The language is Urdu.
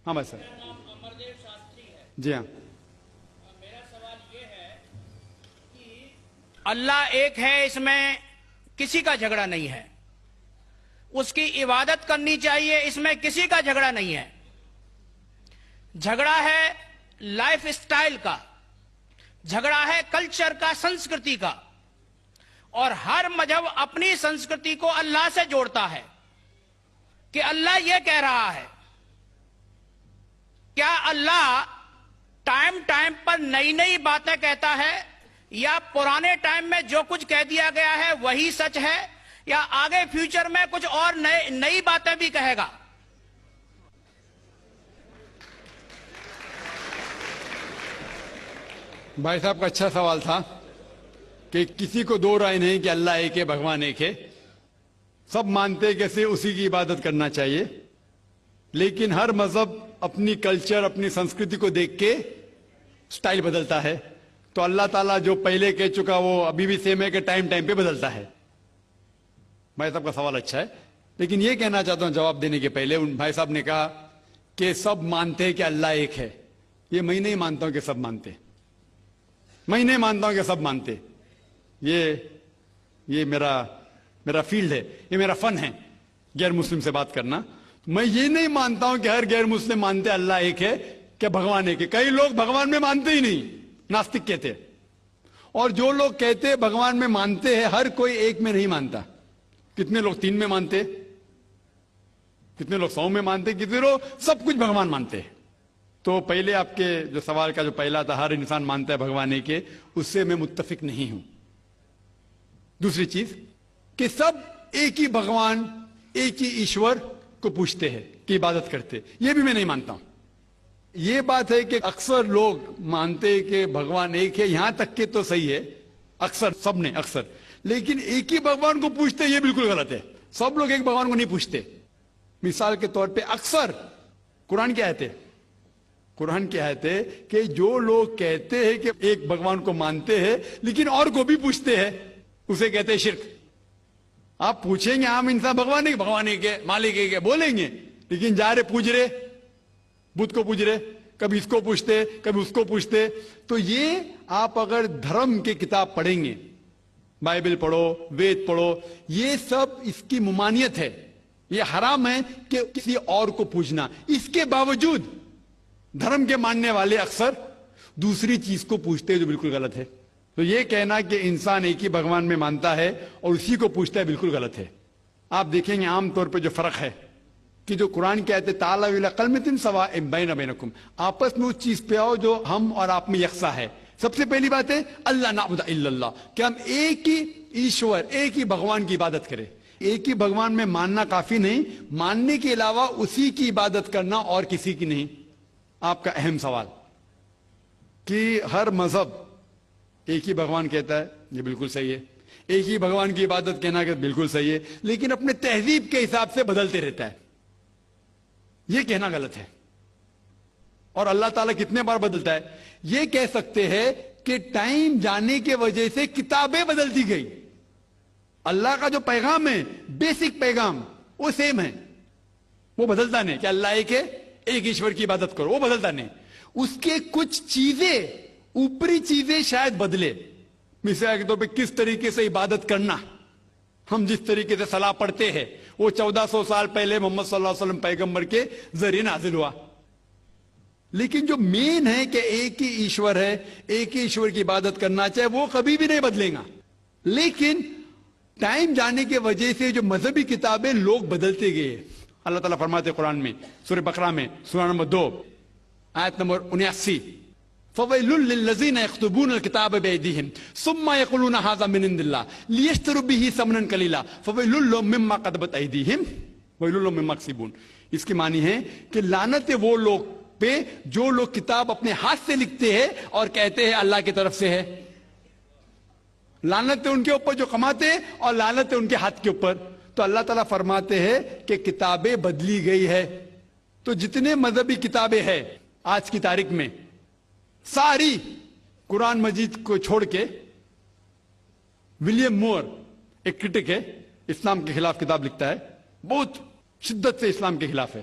ہاں بھائی سر. میرا نام امردیو شاستری ہے. جی ہاں. میرا سوال یہ ہے کہ اللہ ایک ہے، اس میں کسی کا جھگڑا نہیں ہے. اس کی عبادت کرنی چاہیے، اس میں کسی کا جھگڑا نہیں ہے. جھگڑا ہے لائف سٹائل کا، جھگڑا ہے کلچر کا، سنسکرتی کا. اور ہر مذہب اپنی سنسکرتی کو اللہ سے جوڑتا ہے کہ اللہ یہ کہہ رہا ہے. کیا اللہ ٹائم پر نئی نئی باتیں کہتا ہے، یا پرانے ٹائم میں جو کچھ کہہ دیا گیا ہے وہی سچ ہے، یا آگے فیوچر میں کچھ اور نئی باتیں بھی کہے گا؟ بھائی صاحب کا اچھا سوال تھا کہ کسی کو دو رائے نہیں کہ اللہ ایک ہے، بھگوان ایک ہے. سب مانتے کیسے اسی کی عبادت کرنا چاہیے، لیکن ہر مذہب اپنی کلچر، اپنی سنسکرتی کو دیکھ کے سٹائل بدلتا ہے. تو اللہ تعالیٰ جو پہلے کہہ چکا وہ ابھی بھی سیم ہے کہ ٹائم پہ بدلتا ہے. بھائی صاحب کا سوال اچھا ہے، لیکن یہ کہنا چاہتا ہوں جواب دینے کے پہلے. ان بھائی صاحب نے کہا کہ سب مانتے ہیں کہ اللہ ایک ہے. یہ میں نہیں مانتا ہوں کہ سب مانتے، میں نہیں مانتا ہوں کہ سب مانتے. یہ میرا فیلڈ ہے، یہ میرا فن ہے غیر مسلم سے بات کرنا. میں یہ نہیں مانتا ہوں کہ ہر غیر مسلم مانتے اللہ ایک ہے، کہ بھگوان ایک ہے. کئی لوگ بھگوان میں مانتے ہی نہیں، ناستک کہتے. اور جو لوگ کہتے بھگوان میں مانتے ہیں، ہر کوئی ایک میں نہیں مانتا. کتنے لوگ 3 میں مانتے، کتنے لوگ 100 میں مانتے، کتنے لوگ سب کچھ بھگوان مانتے. تو پہلے آپ کے جو سوال کا جو پہلا تھا، ہر انسان مانتا ہے بھگوان ایک ہے، اس سے میں متفق نہیں ہوں. دوسری چیز کہ سب ایک ہی بھگوان، ایک ہی ایشور کو پوچھتے ہیں کہ عبادت کرتے، یہ بھی میں نہیں مانتا ہوں. یہ بات ہے کہ اکثر لوگ مانتے ہیں کہ بھگوان ایک ہے، یہاں تک کہ تو صحیح ہے اکثر، سب نے اکثر، لیکن ایک ہی بھگوان کو پوچھتے یہ بالکل غلط ہے. سب لوگ ایک بھگوان کو نہیں پوچھتے. مثال کے طور پہ اکثر قرآن کی آیت ہے، قرآن کی آیت ہے کہ جو لوگ کہتے ہیں کہ ایک بھگوان کو مانتے ہیں لیکن اور کو بھی پوچھتے ہیں، اسے کہتے ہیں شرک. آپ پوچھیں گے عام انسان بھگوان ایک ہے، مالک ایک ہے بولیں گے، لیکن جا رہے پوچھ رہے بدھ کو پوچھ رہے، کبھی اس کو پوچھتے کبھی اس کو پوچھتے. تو یہ آپ اگر دھرم کی کتاب پڑھیں گے، بائبل پڑھو، وید پڑھو، یہ سب اس کی ممانعت ہے. یہ حرام ہے کہ کسی اور کو پوچھنا. اس کے باوجود دھرم کے ماننے والے اکثر دوسری چیز کو پوچھتے ہیں جو بالکل غلط ہے. تو یہ کہنا کہ انسان ایک ہی بھگوان میں مانتا ہے اور اسی کو پوچھتا ہے بالکل غلط ہے. آپ دیکھیں گے عام طور پہ جو فرق ہے کہ جو قرآن کہتے ہیں تعالیٰ الی کلمۃ سواء بین بینکم، آپس میں اس چیز پہ آؤ جو ہم اور آپ میں یکساں ہے. سب سے پہلی بات ہے اللہ نعبد الا اللہ، کہ ہم ایک ہی ایشور، ایک ہی بھگوان کی عبادت کریں. ایک ہی بھگوان میں ماننا کافی نہیں، ماننے کے علاوہ اسی کی عبادت کرنا اور کسی کی نہیں. آپ کا اہم سوال کہ ہر مذہب ایک ہی بھگوان کہتا ہے، یہ بالکل صحیح ہے. ایک ہی بھگوان کی عبادت کہنا کہ بالکل صحیح ہے، لیکن اپنے تہذیب کے حساب سے بدلتے رہتا ہے. یہ کہنا غلط ہے. اور اللہ تعالیٰ کتنے بار بدلتا ہے؟ یہ کہہ سکتے ہیں کہ ٹائم جانے کی وجہ سے کتابیں بدلتی گئی. اللہ کا جو پیغام ہے، بیسک پیغام، وہ سیم ہے، وہ بدلتا نہیں. کہ اللہ ایک ہے، ایک ایشور کی عبادت کرو، وہ بدلتا نہیں. اس کے کچھ چیزیں، اوپری چیزیں شاید بدلے. مثال کے طور پہ کس طریقے سے عبادت کرنا، ہم جس طریقے سے صلاح پڑھتے ہیں وہ 1400 سال پہلے محمد صلی اللہ علیہ وسلم پیغمبر کے ذریعے نازل ہوا. لیکن جو مین ہے کہ ایک ہی ایشور ہے، ایک ہی ایشور کی عبادت کرنا چاہے، وہ کبھی بھی نہیں بدلے گا. لیکن ٹائم جانے کی وجہ سے جو مذہبی کتابیں لوگ بدلتے گئے. اللہ تعالیٰ فرماتے قرآن میں سورہ بقرہ میں سورہ نمبر 2 آیت نمبر 79، فَوَيْلٌ لِّلَّذِينَ يَكْتُبُونَ الْكِتَابَ بِأَيْدِيهِمْ ثُمَّ يَقُولُونَ هَٰذَا مِنْ عِندِ اللَّهِ لِيَشْتَرُوا بِهِ ثَمَنًا قَلِيلًا فَوَيْلٌ لَّهُم مِّمَّا كَتَبَتْ أَيْدِيهِمْ وَوَيْلٌ لَّهُم مِّمَّا يَكْسِبُونَ. اس کی معنی ہے کہ لعنت ہے وہ لوگ پہ جو لوگ کتاب اپنے ہاتھ سے لکھتے ہیں اور کہتے ہیں اللہ کی طرف سے ہے. لعنت ہے ان کے اوپر جو کماتے ہیں، اور لعنت ہے ان کے ہاتھ کے اوپر. تو اللہ تعالیٰ فرماتے ہیں کہ کتابیں بدلی گئی ہے. تو جتنے مذہبی کتابیں ہیں آج کی تاریخ میں، ساری قرآن مجید کو چھوڑ کے، ولیم مور ایک کرٹک ہے، اسلام کے خلاف کتاب لکھتا ہے، بہت شدت سے اسلام کے خلاف ہے.